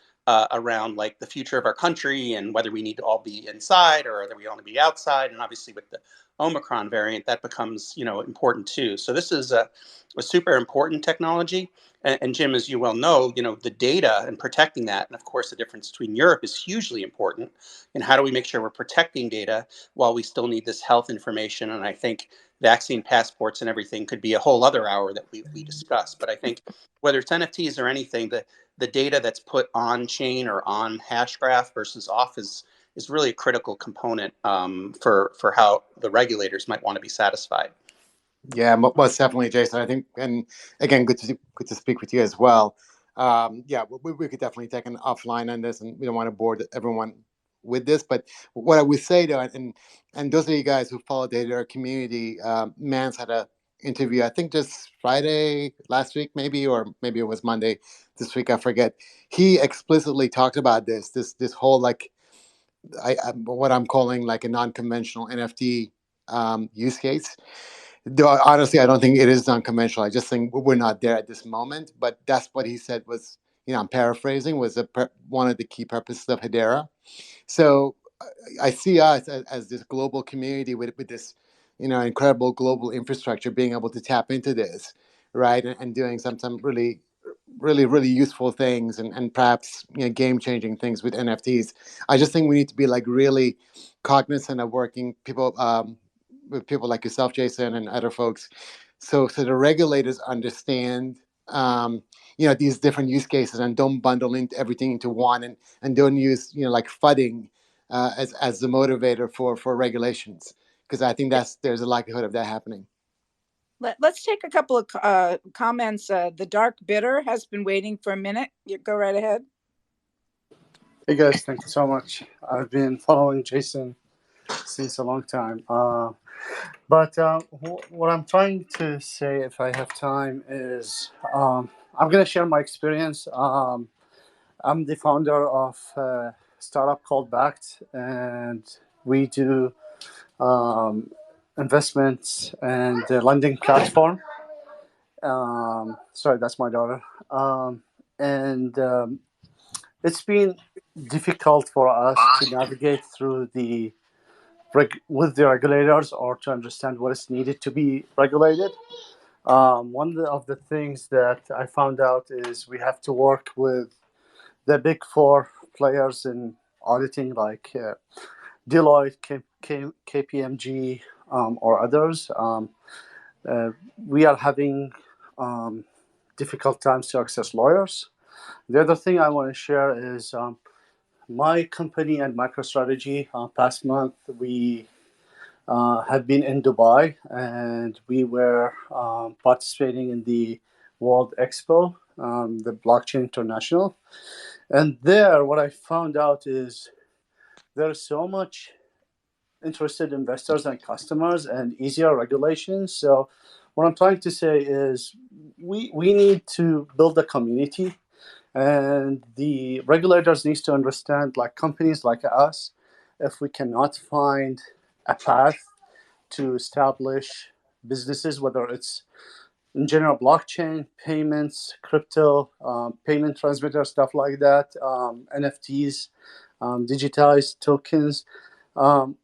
around like the future of our country, and whether we need to all be inside or whether we want to be outside. And obviously with the Omicron variant, that becomes important too. So this is a super important technology. And Jim, as you well know, the data and protecting that, and of course the difference between Europe, is hugely important. And how do we make sure we're protecting data while we still need this health information? And I think vaccine passports and everything could be a whole other hour that we discuss. But I think whether it's NFTs or anything, the data that's put on chain or on Hashgraph versus off is really a critical component for how the regulators might want to be satisfied.
Yeah, most definitely, Jason. I think, and again, good to speak with you as well. Yeah, we could definitely take an offline on this, and we don't want to bore everyone with this. But what I would say though, and those of you guys who follow the Hedera community, Mance had a interview, I think just Friday last week, maybe, or maybe it was Monday this week, I forget. He explicitly talked about this whole like what I'm calling like a non-conventional NFT use case. Though honestly, I don't think it is unconventional. I just think we're not there at this moment. But that's what he said was, I'm paraphrasing, was one of the key purposes of Hedera. So I see us as this global community with this, incredible global infrastructure, being able to tap into this, right, and doing some really, really, really useful things, and perhaps game changing things with NFTs. I just think we need to be like really cognizant of working people. With people like yourself, Jason, and other folks, so the regulators understand, these different use cases, and don't bundle everything into one, and don't use, like FUDing as the motivator for regulations, because I think there's a likelihood of that happening.
Let's take a couple of comments. The Dark Bitter has been waiting for a minute. You go right ahead.
Hey guys, thank you so much. I've been following Jason since a long time. But what I'm trying to say, if I have time, is I'm going to share my experience. I'm the founder of a startup called Backed, and we do investments and the lending platform. Sorry, that's my daughter. And it's been difficult for us to navigate through with the regulators or to understand what is needed to be regulated. One of the things that I found out is we have to work with the big four players in auditing, like Deloitte, KPMG, or others. We are having difficult times to access lawyers. The other thing I want to share is my company and MicroStrategy. Past month, we have been in Dubai, and we were participating in the World Expo, the Blockchain International. And there, what I found out is there's so much interested investors and customers and easier regulations. So what I'm trying to say is we need to build a community, and the regulators needs to understand, like companies like us, if we cannot find a path to establish businesses, whether it's in general blockchain, payments, crypto, payment transmitter, stuff like that, NFTs, digitized tokens, um,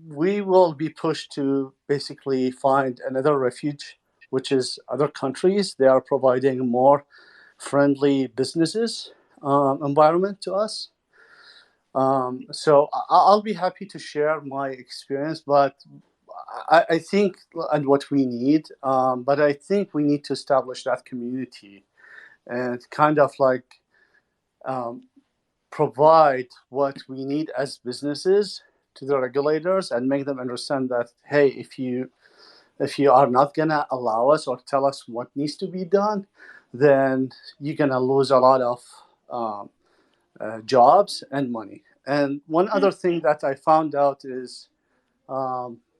we will be pushed to basically find another refuge, which is other countries. They are providing more friendly businesses environment to us. So I'll be happy to share my experience, but I think, and what we need, but I think we need to establish that community and kind of like provide what we need as businesses to the regulators and make them understand that, hey, if you are not gonna allow us or tell us what needs to be done, then you're gonna lose a lot of jobs and money. And one other thing that I found out is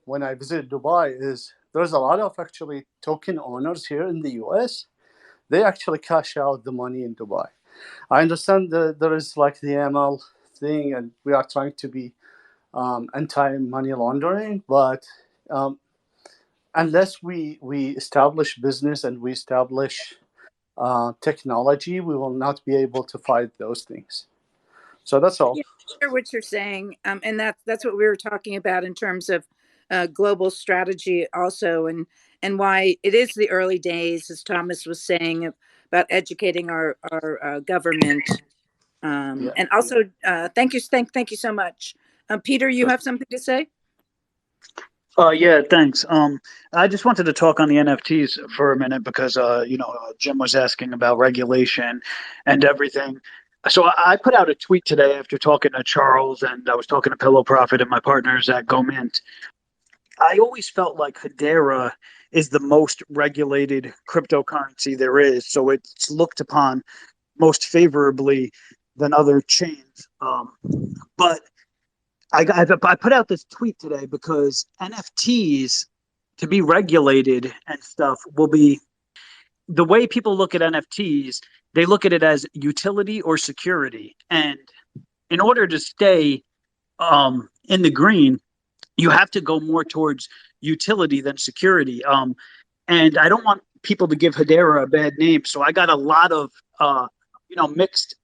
when I visited Dubai is there's a lot of actually token owners here in the US. They actually cash out the money in Dubai. I understand that there is like the ML thing, and we are trying to be anti-money laundering, but unless we establish business and we establish technology, we will not be able to fight those things. So that's all.
Yeah, I hear what you're saying, and that's what we were talking about in terms of global strategy, also, and why it is the early days, as Thomas was saying, about educating our government.
Yeah.
And also, thank you so much, Peter. You have something to say?
Yeah, thanks. I just wanted to talk on the NFTs for a minute because, Jim was asking about regulation and everything. So I put out a tweet today after talking to Charles, and I was talking to Pillow Profit and my partners at GoMint. I always felt like Hedera is the most regulated cryptocurrency there is, so it's looked upon most favorably than other chains. But I put out this tweet today because NFTs to be regulated and stuff will be the way people look at NFTs. They look at it as utility or security, and in order to stay in the green, you have to go more towards utility than security. And I don't want people to give Hedera a bad name, so I got a lot of mixed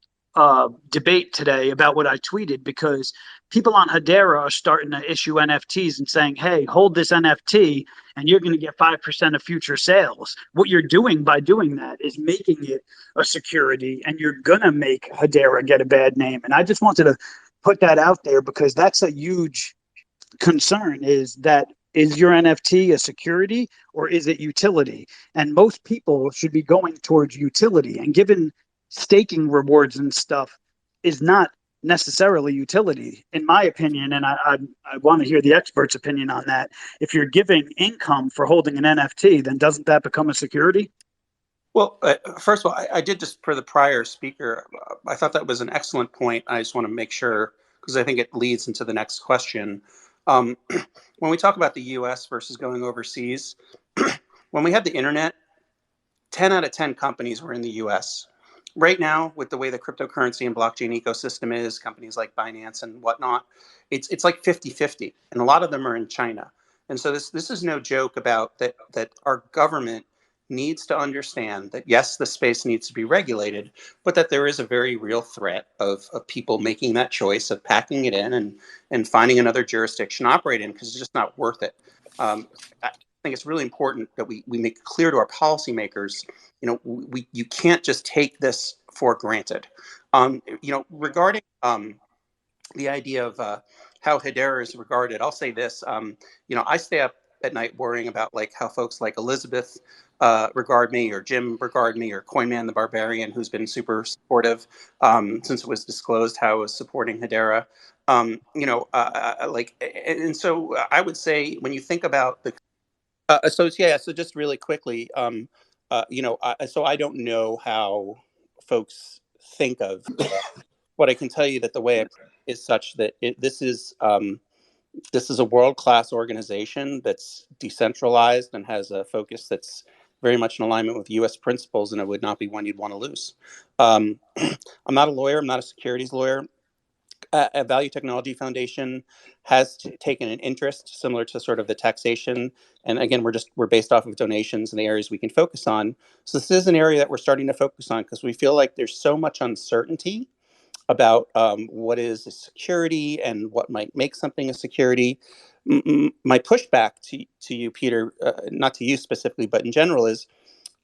debate today about what I tweeted, because people on Hedera are starting to issue NFTs and saying, hey, hold this NFT and you're going to get 5% of future sales. What you're doing by doing that is making it a security, and you're going to make Hedera get a bad name. And I just wanted to put that out there because that's a huge concern, is your NFT a security or is it utility? And most people should be going towards utility, and given staking rewards and stuff is not necessarily utility, in my opinion. And I want to hear the expert's opinion on that. If you're giving income for holding an NFT, then doesn't that become a security?
Well, first of all, I did just, for the prior speaker, I thought that was an excellent point. I just want to make sure, because I think it leads into the next question. When we talk about the US versus going overseas, when we had the internet, 10 out of 10 companies were in the US. Right now, with the way the cryptocurrency and blockchain ecosystem is, companies like Binance and whatnot, it's like 50-50, and a lot of them are in China. And so this is no joke about that our government needs to understand that, yes, the space needs to be regulated, but that there is a very real threat of people making that choice of packing it in and finding another jurisdiction to operate in, because it's just not worth it. I think it's really important that we make clear to our policymakers, you can't just take this for granted. Regarding the idea of how Hedera is regarded, I'll say this. I stay up at night worrying about like how folks like Elizabeth regard me, or Jim regard me, or Coinman the Barbarian, who's been super supportive since it was disclosed how I was supporting Hedera. And so I would say, when you think about the so just really quickly, so I don't know how folks think of what I can tell you, that the way I is such that this is a world-class organization that's decentralized and has a focus that's very much in alignment with U.S. principles, and it would not be one you'd want to lose. I'm not a lawyer. I'm not a securities lawyer. A Value Technology Foundation has taken an interest similar to sort of the taxation. And again, we're based off of donations and the areas we can focus on. So this is an area that we're starting to focus on, because we feel like there's so much uncertainty about what is a security and what might make something a security. My pushback to you, Peter, not to you specifically, but in general, is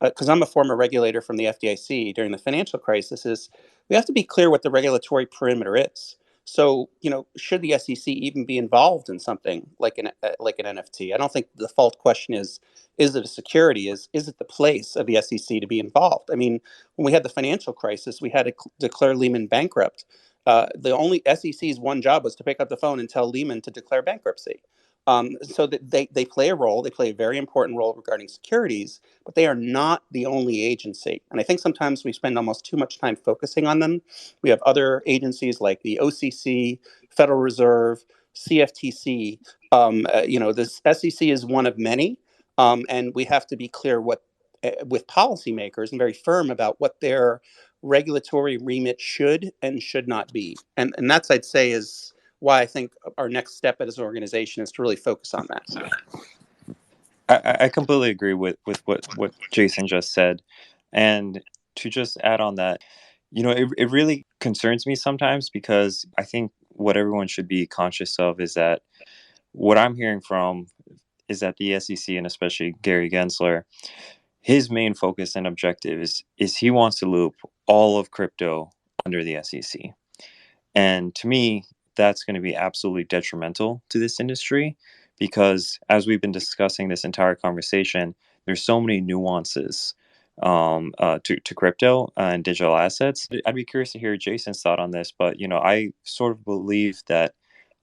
because I'm a former regulator from the FDIC during the financial crisis, is we have to be clear what the regulatory perimeter is. So, should the SEC even be involved in something like an NFT? I don't think the default question is it a security? Is it the place of the SEC to be involved? I mean, when we had the financial crisis, we had to declare Lehman bankrupt. The only SEC's one job was to pick up the phone and tell Lehman to declare bankruptcy. So that they play a role. They play a very important role regarding securities, but they are not the only agency. And I think sometimes we spend almost too much time focusing on them. We have other agencies like the OCC, Federal Reserve, CFTC. This SEC is one of many, and we have to be clear with policymakers, and very firm about what their regulatory remit should and should not be. And that's, I'd say, is why I think our next step as an organization is to really focus on that.
I completely agree with what Jason just said. And to just add on that, it really concerns me sometimes, because I think what everyone should be conscious of is that what I'm hearing from is that the SEC, and especially Gary Gensler, his main focus and objective is he wants to loop all of crypto under the SEC. And to me, that's going to be absolutely detrimental to this industry, because as we've been discussing this entire conversation, there's so many nuances to crypto and digital assets. I'd be curious to hear Jason's thought on this, but I sort of believe that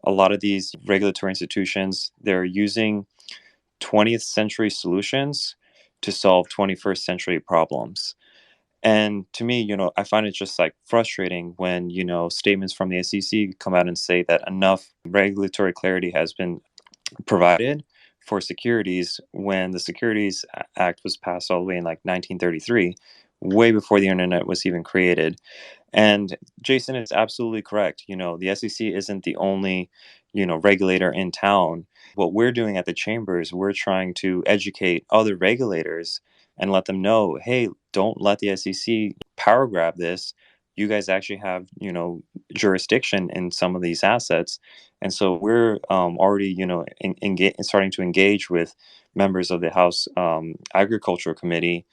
a lot of these regulatory institutions, they're using 20th century solutions to solve 21st century problems. And to me, I find it just like frustrating when, statements from the SEC come out and say that enough regulatory clarity has been provided for securities, when the Securities Act was passed all the way in like 1933, way before the internet was even created. And Jason is absolutely correct. The SEC isn't the only, regulator in town. What we're doing at the chambers, we're trying to educate other regulators and let them know, hey, don't let the SEC power grab this. You guys actually have, jurisdiction in some of these assets. And so we're already, starting to engage with members of the House Agriculture Committee,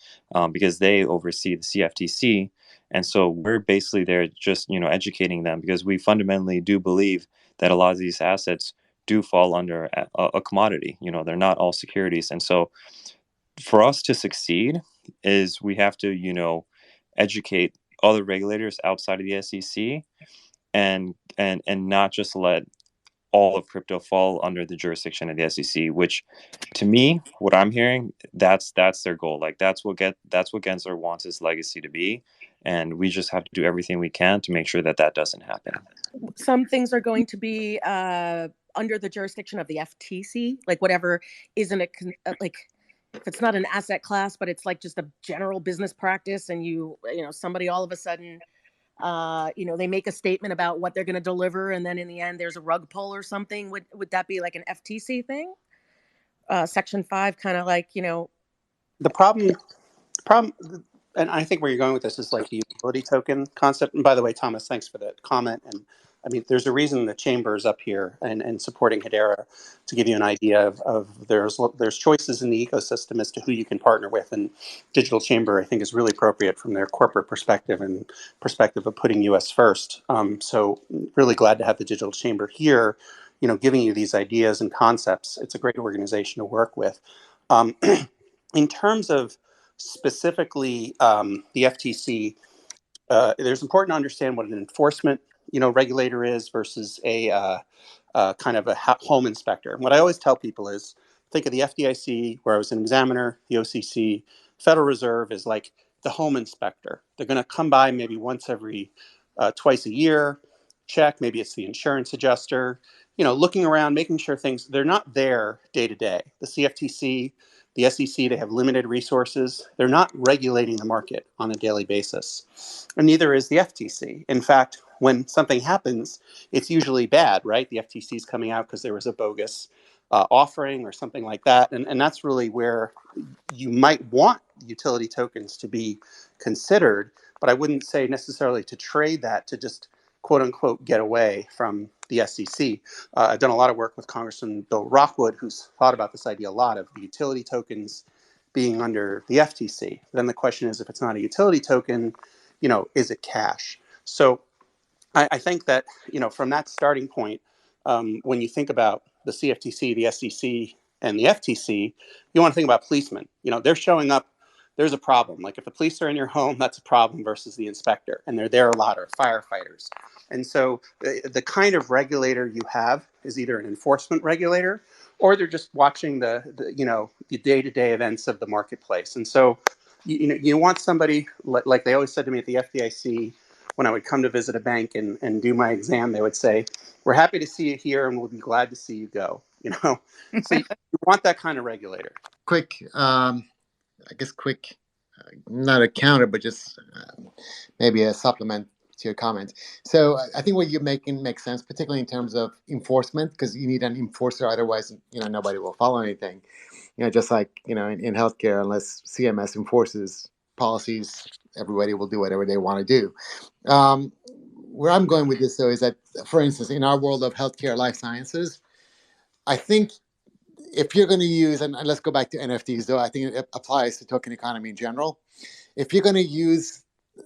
because they oversee the CFTC. And so we're basically there just, educating them, because we fundamentally do believe that a lot of these assets do fall under a commodity. They're not all securities. And so for us to succeed is we have to, educate other regulators outside of the SEC, and not just let all of crypto fall under the jurisdiction of the SEC, which to me, what I'm hearing, that's their goal. Like that's what Gensler wants his legacy to be. And we just have to do everything we can to make sure that doesn't happen.
Some things are going to be under the jurisdiction of the FTC, like whatever isn't like if it's not an asset class, but it's like just a general business practice, and somebody all of a sudden, they make a statement about what they're going to deliver, and then in the end there's a rug pull or something. Would that be like an FTC thing? Section 5, kind of like,
The problem, and I think where you're going with this is like the utility token concept. And by the way, Thomas, thanks for that comment. And I mean, there's a reason the chamber is up here and supporting Hedera, to give you an idea of there's choices in the ecosystem as to who you can partner with. And Digital Chamber, I think, is really appropriate from their corporate perspective and perspective of putting US first. So really glad to have the Digital Chamber here, giving you these ideas and concepts. It's a great organization to work with. In terms of specifically the FTC, there's important to understand what an enforcement, regulator is versus a kind of a home inspector. And what I always tell people is, think of the FDIC, where I was an examiner, the OCC, Federal Reserve is like the home inspector. They're going to come by maybe twice a year, check. Maybe it's the insurance adjuster, looking around, making sure they're not there day to day. The CFTC, the SEC, they have limited resources. They're not regulating the market on a daily basis. And neither is the FTC. In fact, when something happens, it's usually bad, right? The FTC is coming out because there was a bogus offering or something like that. And that's really where you might want utility tokens to be considered. But I wouldn't say necessarily to trade that to just quote unquote get away from the SEC. I've done a lot of work with Congressman Bill Rockwood, who's thought about this idea a lot of the utility tokens being under the FTC. Then the question is, if it's not a utility token, is it cash? So I think that, from that starting point, when you think about the CFTC, the SEC, and the FTC, you want to think about policemen. They're showing up. There's a problem. Like if the police are in your home, that's a problem versus the inspector. And they're there a lot, or firefighters. And so the kind of regulator you have is either an enforcement regulator, or they're just watching the day-to-day events of the marketplace. And so you want somebody, like they always said to me at the FDIC, when I would come to visit a bank and do my exam, they would say, "We're happy to see you here and we'll be glad to see you go." So you want that kind of regulator.
Quick, not a counter, but just maybe a supplement to your comment. So I think what you're making makes sense, particularly in terms of enforcement, because you need an enforcer. Otherwise, nobody will follow anything. Just like, in healthcare, unless CMS enforces policies, everybody will do whatever they want to do. Where I'm going with this, though, is that, for instance, in our world of healthcare, life sciences, I think if you're going to use, and let's go back to NFTs, though, I think it applies to token economy in general. If you're going to use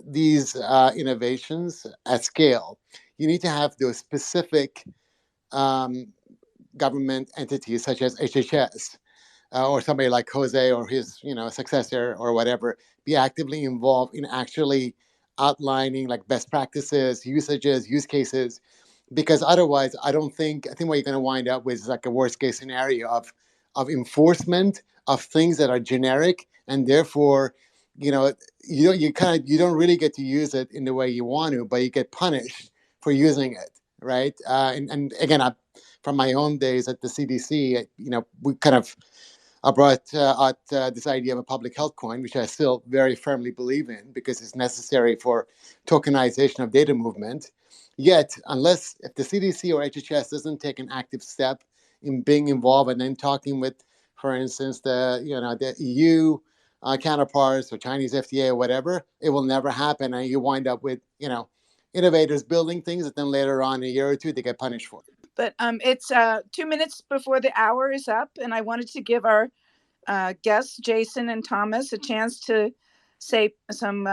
these innovations at scale, you need to have those specific government entities, such as HHS, or somebody like Jose or his successor or whatever, be actively involved in actually outlining like best practices, usages, use cases, because otherwise I think what you're going to wind up with is like a worst case scenario of enforcement of things that are generic, and therefore you don't really get to use it in the way you want to, but you get punished for using it, right? And again, from my own days at the CDC, we kind of brought out this idea of a public health coin, which I still very firmly believe in because it's necessary for tokenization of data movement. Yet, if the CDC or HHS doesn't take an active step in being involved and then talking with, for instance, the EU counterparts or Chinese FDA or whatever, it will never happen, and you wind up with innovators building things that then later on, a year or two, they get punished for.
But it's 2 minutes before the hour is up, and I wanted to give our guests, Jason and Thomas, a chance to say some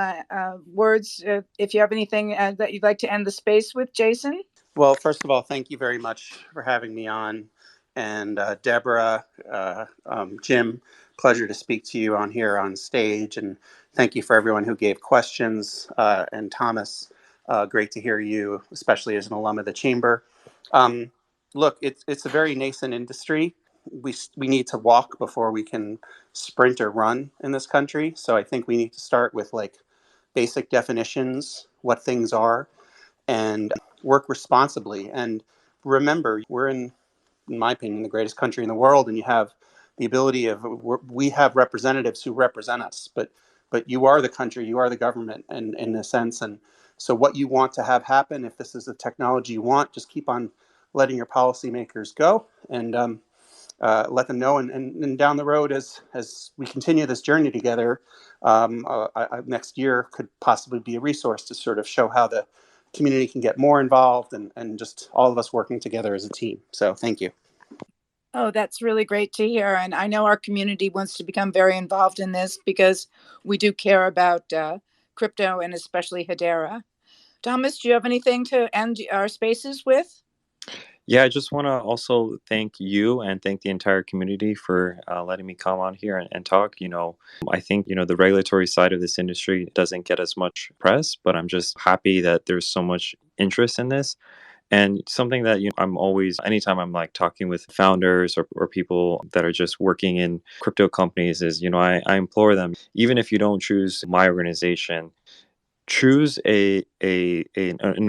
words. If you have anything that you'd like to end the space with, Jason?
Well, first of all, thank you very much for having me on. And Deborah, Jim, pleasure to speak to you on here on stage. And thank you for everyone who gave questions. And Thomas, great to hear you, especially as an alum of the Chamber. Look, it's a very nascent industry. We need to walk before we can sprint or run in this country. So I think we need to start with like basic definitions, what things are, and work responsibly. And remember, we're in in my opinion, the greatest country in the world, and you have the ability of, we have representatives who represent us, but you are the country, you are the government, and in a sense. And so what you want to have happen, if this is the technology you want, just keep on letting your policymakers go, and let them know. And down the road, as we continue this journey together, next year could possibly be a resource to sort of show how the community can get more involved, and just all of us working together as a team. So thank you.
Oh, that's really great to hear. And I know our community wants to become very involved in this because we do care about crypto and especially Hedera. Thomas, do you have anything to end our spaces with?
Yeah, I just want to also thank you and thank the entire community for letting me come on here and talk. I think, the regulatory side of this industry doesn't get as much press, but I'm just happy that there's so much interest in this. And something that I'm always, anytime I'm like talking with founders or people that are just working in crypto companies, is, I implore them, even if you don't choose my organization, choose an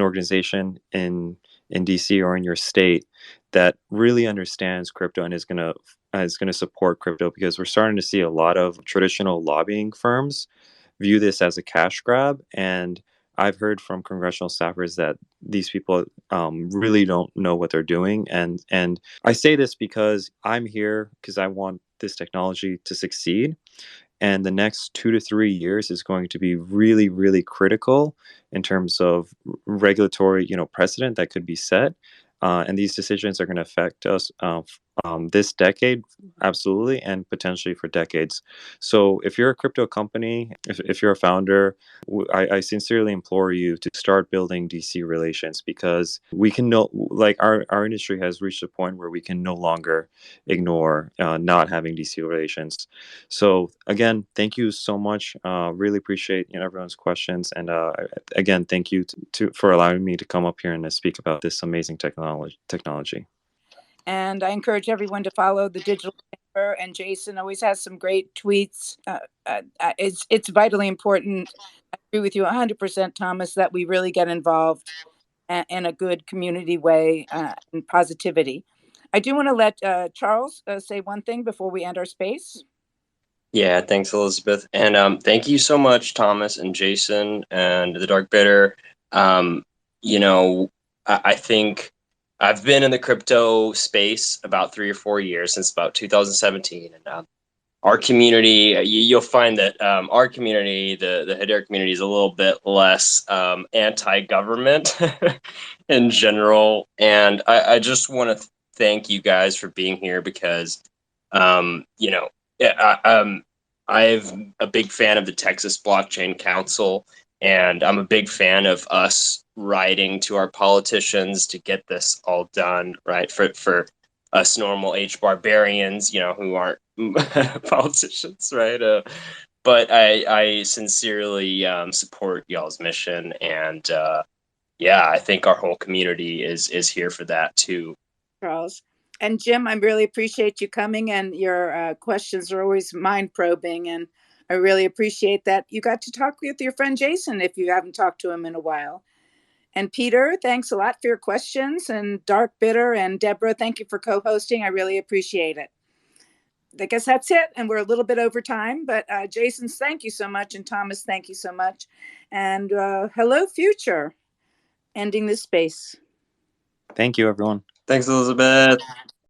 organization in DC or in your state that really understands crypto and is gonna support crypto, because we're starting to see a lot of traditional lobbying firms view this as a cash grab. And I've heard from congressional staffers that these people really don't know what they're doing. And I say this because I'm here because I want this technology to succeed. And the next 2 to 3 years is going to be really, really critical in terms of regulatory, precedent that could be set. And these decisions are going to affect us this decade, absolutely, and potentially for decades. So if you're a crypto company, if you're a founder, I sincerely implore you to start building DC relations, because we can our industry has reached a point where we can no longer ignore not having DC relations. So again, thank you so much. Really appreciate everyone's questions, and again, thank you for allowing me to come up here and to speak about this amazing technology.
And I encourage everyone to follow the Digital Chamber. And Jason always has some great tweets. It's vitally important. I agree with you 100%, Thomas, that we really get involved in a good community way and positivity. I do want to let Charles say one thing before we end our space.
Yeah, thanks, Elizabeth. And thank you so much, Thomas and Jason and the Dark Bitter. I think I've been in the crypto space about 3 or 4 years, since about 2017. And our community, you'll find that our community, the Hedera community, is a little bit less anti-government in general. And I just want to thank you guys for being here, because, I'm a big fan of the Texas Blockchain Council, and I'm a big fan of us writing to our politicians to get this all done, right? For us normal barbarians, who aren't politicians, right? But I sincerely support y'all's mission, and I think our whole community is here for that too.
Charles. And Jim, I really appreciate you coming, and your questions are always mind probing. And I really appreciate that you got to talk with your friend Jason if you haven't talked to him in a while. And Peter, thanks a lot for your questions. And Dark Bitter and Deborah, thank you for co-hosting. I really appreciate it. I guess that's it. And we're a little bit over time, but Jason, thank you so much. And Thomas, thank you so much. And hello, Future, ending this space.
Thank you, everyone.
Thanks, Elizabeth.